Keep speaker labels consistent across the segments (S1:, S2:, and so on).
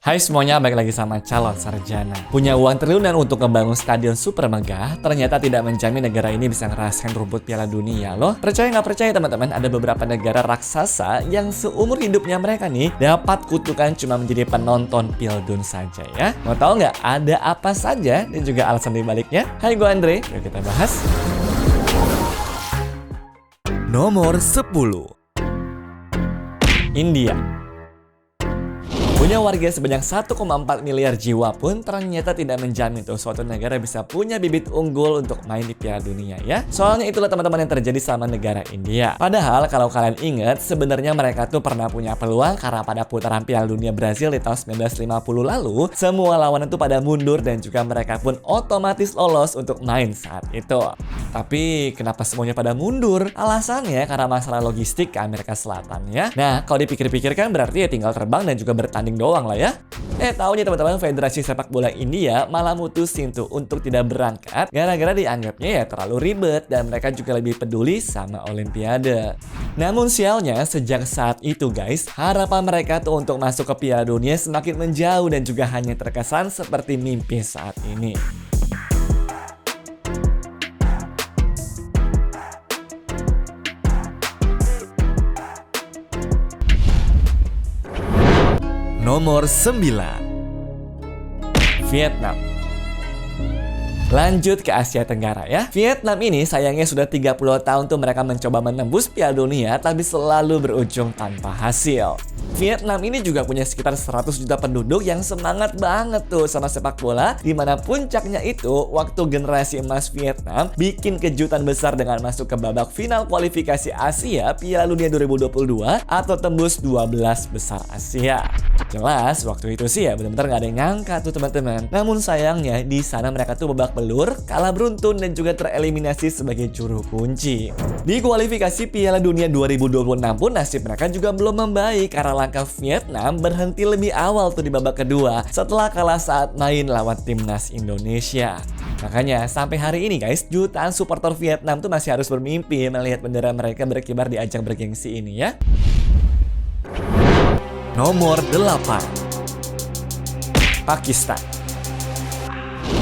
S1: Hai semuanya, balik lagi sama calon sarjana. Punya uang triliunan untuk membangun stadion super megah, ternyata tidak menjamin negara ini bisa ngerasain rumput Piala Dunia loh. Percaya nggak percaya teman-teman, ada beberapa negara raksasa yang seumur hidupnya mereka nih dapat kutukan cuma menjadi penonton Pildun saja ya. Mau tahu nggak ada apa saja dan juga alasan dibaliknya? Hai, gue Andre, yuk kita bahas. Nomor 10, India. Punya warga sebanyak 1,4 miliar jiwa pun ternyata tidak menjamin tuh suatu negara bisa punya bibit unggul untuk main di Piala Dunia ya. Soalnya itulah teman-teman yang terjadi sama negara India. Padahal kalau kalian ingat, sebenarnya mereka tuh pernah punya peluang karena pada putaran Piala Dunia Brazil di tahun 1950 lalu, semua lawan itu pada mundur dan juga mereka pun otomatis lolos untuk main saat itu. Tapi kenapa semuanya pada mundur? Alasannya karena masalah logistik ke Amerika Selatan ya. Nah, kalau dipikir-pikir kan berarti ya tinggal terbang dan juga bertanding doang lah ya. Taunya teman-teman, Federasi Sepak Bola India malah mutusin tuh untuk tidak berangkat gara-gara dianggapnya ya terlalu ribet dan mereka juga lebih peduli sama Olimpiade. Namun sialnya sejak saat itu guys, harapan mereka tuh untuk masuk ke Piala Dunia semakin menjauh dan juga hanya terkesan seperti mimpi saat ini. Nomor 9, Vietnam. Lanjut ke Asia Tenggara ya. Vietnam ini sayangnya sudah 30 tahun tuh mereka mencoba menembus Piala Dunia tapi selalu berujung tanpa hasil. Vietnam ini juga punya sekitar 100 juta penduduk yang semangat banget tuh sama sepak bola, dimana puncaknya itu waktu generasi emas Vietnam bikin kejutan besar dengan masuk ke babak final kualifikasi Asia Piala Dunia 2022 atau tembus 12 besar Asia. Jelas waktu itu sih ya benar-benar gak ada yang nyangka tuh teman-teman. Namun sayangnya di sana mereka tuh babak belur, kalah beruntun dan juga tereliminasi sebagai juru kunci. Di kualifikasi Piala Dunia 2026 pun nasib mereka juga belum membaik karena langkah Vietnam berhenti lebih awal tuh di babak kedua setelah kalah saat main lawan timnas Indonesia. Makanya sampai hari ini guys, jutaan supporter Vietnam tuh masih harus bermimpi melihat bendera mereka berkibar di ajang bergengsi ini ya. Nomor 8, Pakistan.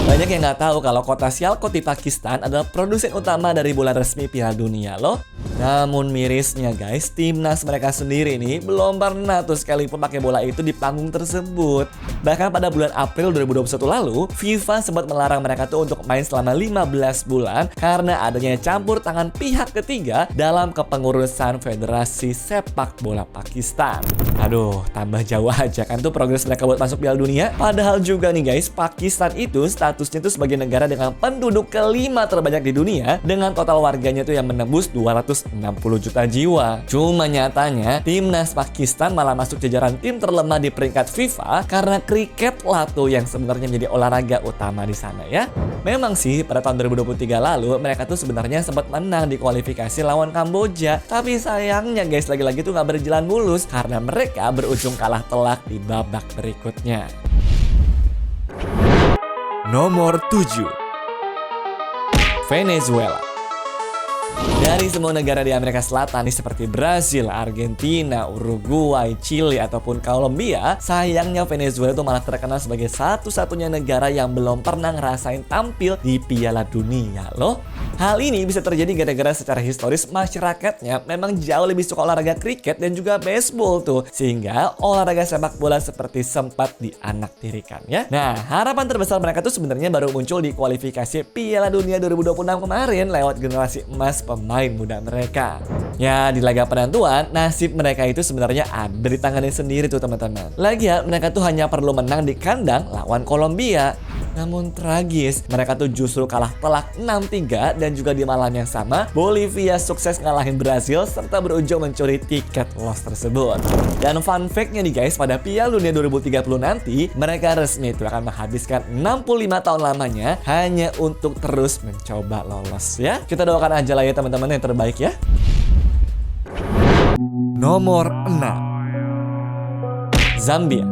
S1: Banyak yang nggak tahu kalau kota Sialkot di Pakistan adalah produsen utama dari bola resmi Piala Dunia loh. Namun mirisnya guys, timnas mereka sendiri nih belum pernah tuh sekalipun pakai bola itu di panggung tersebut. Bahkan pada bulan April 2021 lalu, FIFA sempat melarang mereka tuh untuk main selama 15 bulan karena adanya campur tangan pihak ketiga dalam kepengurusan Federasi Sepak Bola Pakistan. Aduh, tambah jauh aja kan tuh progres mereka buat masuk Piala Dunia. Padahal juga nih guys, Pakistan itu statusnya tuh sebagai negara dengan penduduk kelima terbanyak di dunia dengan total warganya tuh yang menembus 260 juta jiwa. Cuma nyatanya timnas Pakistan malah masuk jajaran tim terlemah di peringkat FIFA karena kriket lah tuh yang sebenarnya menjadi olahraga utama di sana ya. Memang sih pada tahun 2023 lalu mereka tuh sebenarnya sempat menang di kualifikasi lawan Kamboja, tapi sayangnya guys lagi-lagi tuh nggak berjalan mulus karena mereka berujung kalah telak di babak berikutnya. Nomor 7, Venezuela. Dari semua negara di Amerika Selatan nih seperti Brazil, Argentina, Uruguay, Chili ataupun Kolombia, sayangnya Venezuela itu malah terkenal sebagai satu-satunya negara yang belum pernah ngerasain tampil di Piala Dunia loh. Hal ini bisa terjadi gara-gara secara historis masyarakatnya memang jauh lebih suka olahraga kriket dan juga baseball tuh, sehingga olahraga sepak bola seperti sempat dianaktirikan ya. Nah, harapan terbesar mereka tuh sebenarnya baru muncul di kualifikasi Piala Dunia 2026 kemarin lewat generasi emas pemain muda mereka. Ya, di laga penentuan, nasib mereka itu sebenarnya ada di tangannya sendiri tuh teman-teman. Lagian mereka tuh hanya perlu menang di kandang lawan Kolombia. Namun tragis, mereka tuh justru kalah telak 6-3 dan juga di malam yang sama, Bolivia sukses ngalahin Brazil serta berujung mencuri tiket lolos tersebut. Dan fun fact-nya nih guys, pada Piala Dunia 2030 nanti, mereka resmi itu akan menghabiskan 65 tahun lamanya hanya untuk terus mencoba lolos ya. Kita doakan aja lah ya teman-teman yang terbaik ya. Nomor 6, Zambia.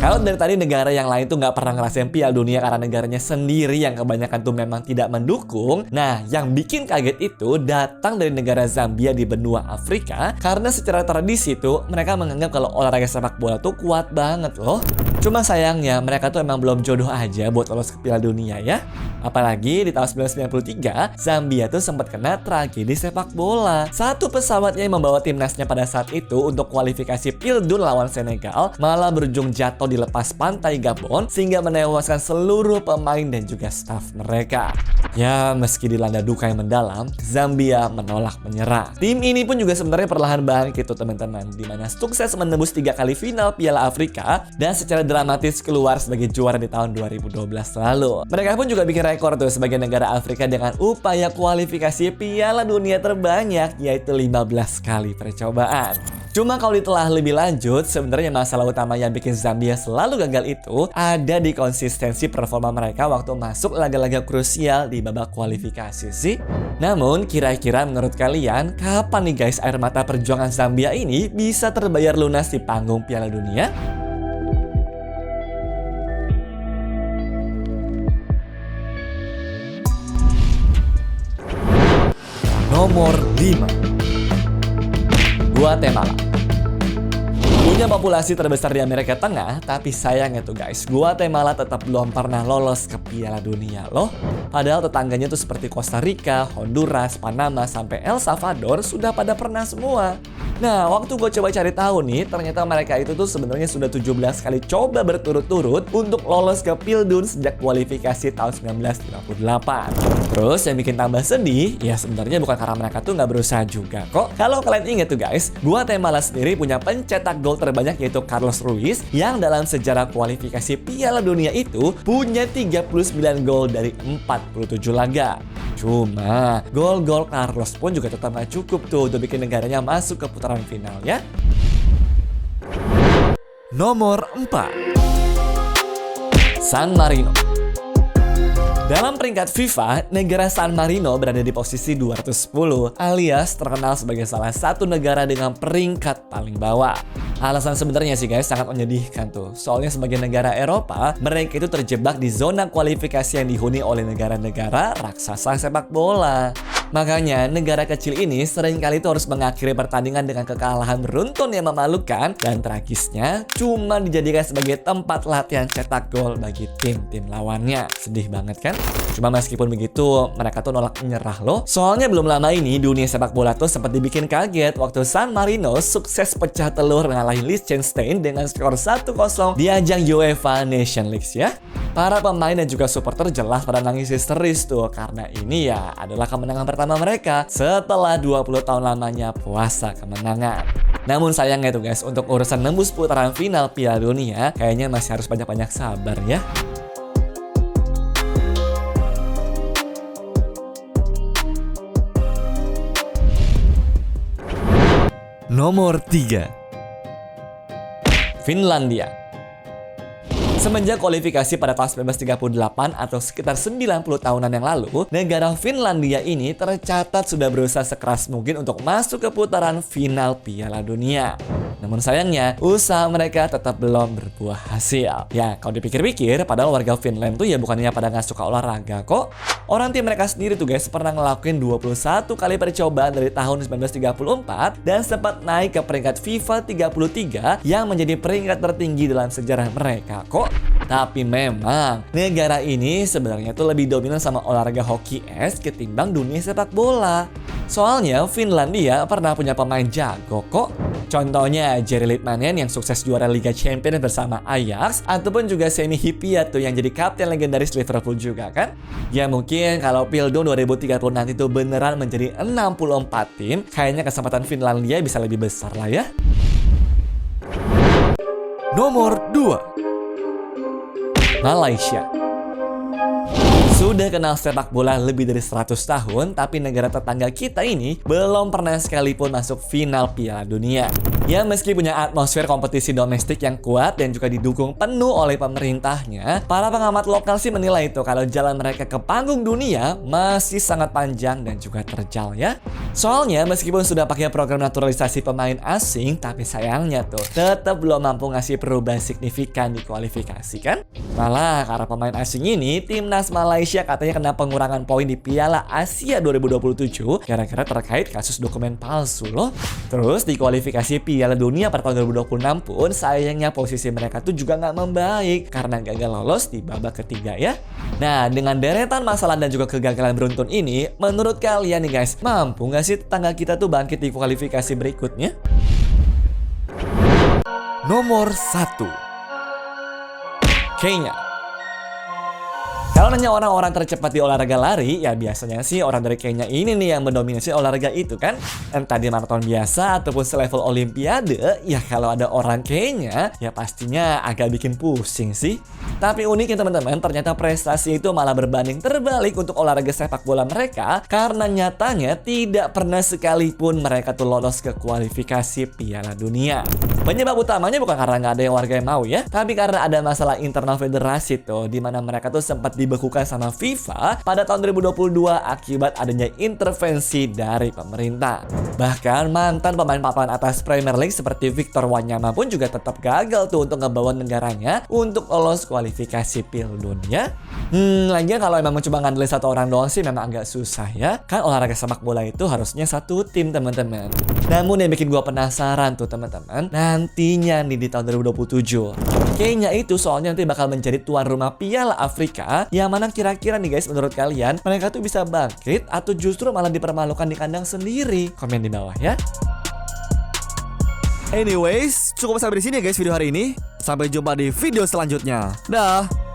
S1: Kalau dari tadi negara yang lain tuh nggak pernah ngerasain Piala Dunia karena negaranya sendiri yang kebanyakan tuh memang tidak mendukung. Nah, yang bikin kaget itu datang dari negara Zambia di benua Afrika karena secara tradisi tuh mereka menganggap kalau olahraga sepak bola tuh kuat banget loh. Cuma sayangnya mereka tuh emang belum jodoh aja buat lolos ke Piala Dunia ya. Apalagi di tahun 1993, Zambia tuh sempat kena tragedi sepak bola. Satu pesawatnya yang membawa timnasnya pada saat itu untuk kualifikasi Pildun lawan Senegal malah berujung jatuh di lepas pantai Gabon sehingga menewaskan seluruh pemain dan juga staf mereka. Ya, meski dilanda duka yang mendalam, Zambia menolak menyerah. Tim ini pun juga sebenarnya perlahan bangkit tuh teman-teman, di mana sukses menembus 3 kali final Piala Afrika dan secara dramatis keluar sebagai juara di tahun 2012 lalu. Mereka pun juga bikin rekor tuh sebagai negara Afrika dengan upaya kualifikasi Piala Dunia terbanyak, yaitu 15 kali percobaan. Cuma kalau ditelah lebih lanjut, sebenarnya masalah utama yang bikin Zambia selalu gagal itu ada di konsistensi performa mereka waktu masuk laga-laga krusial di babak kualifikasi sih. Namun, kira-kira menurut kalian, kapan nih guys air mata perjuangan Zambia ini bisa terbayar lunas di panggung Piala Dunia? Nomor 5, Guatemala. Punya populasi terbesar di Amerika Tengah, tapi sayangnya tuh guys, Guatemala tetap belum pernah lolos ke Piala Dunia loh. Padahal tetangganya tuh seperti Costa Rica, Honduras, Panama, sampai El Salvador sudah pada pernah semua. Nah, waktu gue coba cari tahu nih, ternyata mereka itu tuh sebenarnya sudah 17 kali coba berturut-turut untuk lolos ke Pildun sejak kualifikasi tahun 1958. Terus yang bikin tambah sedih, ya sebenarnya bukan karena mereka tuh nggak berusaha juga kok. Kalau kalian ingat tuh guys, Guatemala sendiri punya pencetak gol terbanyak yaitu Carlos Ruiz yang dalam sejarah kualifikasi Piala Dunia itu punya 39 gol dari 47 laga. Cuma gol-gol Carlos pun juga tetap gak cukup tuh untuk bikin negaranya masuk ke putaran final ya. Nomor 4, San Marino. Dalam peringkat FIFA, negara San Marino berada di posisi 210 alias terkenal sebagai salah satu negara dengan peringkat paling bawah. Alasan sebenarnya sih guys sangat menyedihkan tuh. Soalnya sebagai negara Eropa, mereka itu terjebak di zona kualifikasi yang dihuni oleh negara-negara raksasa sepak bola. Makanya negara kecil ini seringkali tuh harus mengakhiri pertandingan dengan kekalahan beruntun yang memalukan dan tragisnya cuma dijadikan sebagai tempat latihan cetak gol bagi tim-tim lawannya. Sedih banget kan? Cuma meskipun begitu, mereka tuh nolak menyerah loh. Soalnya belum lama ini dunia sepak bola tuh sempat dibikin kaget waktu San Marino sukses pecah telur ngalahin Liechtenstein dengan skor 1-0 di ajang UEFA Nation League ya. Para pemain dan juga supporter jelas pada nangis histeris tuh karena ini ya adalah kemenangan pertama mereka setelah 20 tahun lamanya puasa kemenangan. Namun sayangnya tuh guys, untuk urusan nembus putaran final Piala Dunia kayaknya masih harus banyak-banyak sabar ya. Nomor 3, Finlandia. Semenjak kualifikasi pada tahun 1938 atau sekitar 90 tahunan yang lalu, negara Finlandia ini tercatat sudah berusaha sekeras mungkin untuk masuk ke putaran final Piala Dunia. Namun sayangnya, usaha mereka tetap belum berbuah hasil. Ya, kalau dipikir-pikir, padahal warga Finland tuh ya bukannya pada nggak suka olahraga kok. Orang tim mereka sendiri tuh guys pernah ngelakuin 21 kali percobaan dari tahun 1934 dan sempat naik ke peringkat FIFA 33 yang menjadi peringkat tertinggi dalam sejarah mereka kok. Tapi memang negara ini sebenarnya tuh lebih dominan sama olahraga hoki es ketimbang dunia sepak bola. Soalnya Finlandia pernah punya pemain jago kok. Contohnya Jere Litmanen yang sukses juara Liga Champions bersama Ajax, ataupun juga Sami Hyypiä tuh yang jadi kapten legendaris Liverpool juga kan. Ya mungkin kalau Pildun 2030 nanti tuh beneran menjadi 64 tim, kayaknya kesempatan Finlandia bisa lebih besar lah ya. Nomor 2, Malaysia. Sudah kenal sepak bola lebih dari 100 tahun, tapi negara tetangga kita ini belum pernah sekalipun masuk final Piala Dunia. Ya, meski punya atmosfer kompetisi domestik yang kuat dan juga didukung penuh oleh pemerintahnya, para pengamat lokal sih menilai itu kalau jalan mereka ke panggung dunia masih sangat panjang dan juga terjal ya. Soalnya meskipun sudah pakai program naturalisasi pemain asing, tapi sayangnya tuh tetap belum mampu ngasih perubahan signifikan di kualifikasi kan? Malah karena pemain asing ini, timnas Malaysia katanya kena pengurangan poin di Piala Asia 2027 gara-gara terkait kasus dokumen palsu loh. Terus di kualifikasi Piala Dunia pada tahun 2026 pun sayangnya posisi mereka tuh juga nggak membaik karena gagal lolos di babak ketiga ya. Nah, dengan deretan masalah dan juga kegagalan beruntun ini, menurut kalian nih guys, mampu nggak sih tetangga kita tuh bangkit di kualifikasi berikutnya? Nomor 1, Kenya. Kalau nanya orang-orang tercepat di olahraga lari, ya biasanya sih orang dari Kenya ini nih yang mendominasi olahraga itu kan. Entah di maraton biasa ataupun selevel olimpiade, ya kalau ada orang Kenya, ya pastinya agak bikin pusing sih. Tapi uniknya teman-teman, ternyata prestasi itu malah berbanding terbalik untuk olahraga sepak bola mereka, karena nyatanya tidak pernah sekalipun mereka tuh lolos ke kualifikasi Piala Dunia. Penyebab utamanya bukan karena nggak ada yang warga yang mau ya, tapi karena ada masalah internal federasi tuh, di mana mereka tuh sempat dibekukan sama FIFA pada tahun 2022 akibat adanya intervensi dari pemerintah. Bahkan mantan pemain papan atas Premier League seperti Victor Wanyama pun juga tetap gagal tuh untuk ngebawa negaranya untuk lolos kualifikasi Piala Dunia. Lagian kalau emang mencoba ngandelin satu orang doang sih memang agak susah ya. Kan olahraga sepak bola itu harusnya satu tim teman-teman. Namun yang bikin gua penasaran tuh teman-teman, nantinya nih di tahun 2027 Kenya itu soalnya nanti bakal menjadi tuan rumah Piala Afrika, yang mana kira-kira nih guys menurut kalian mereka tuh bisa bangkit atau justru malah dipermalukan di kandang sendiri? Komen di bawah ya. Anyways, cukup sampai di sini ya guys video hari ini. Sampai jumpa di video selanjutnya. Dah.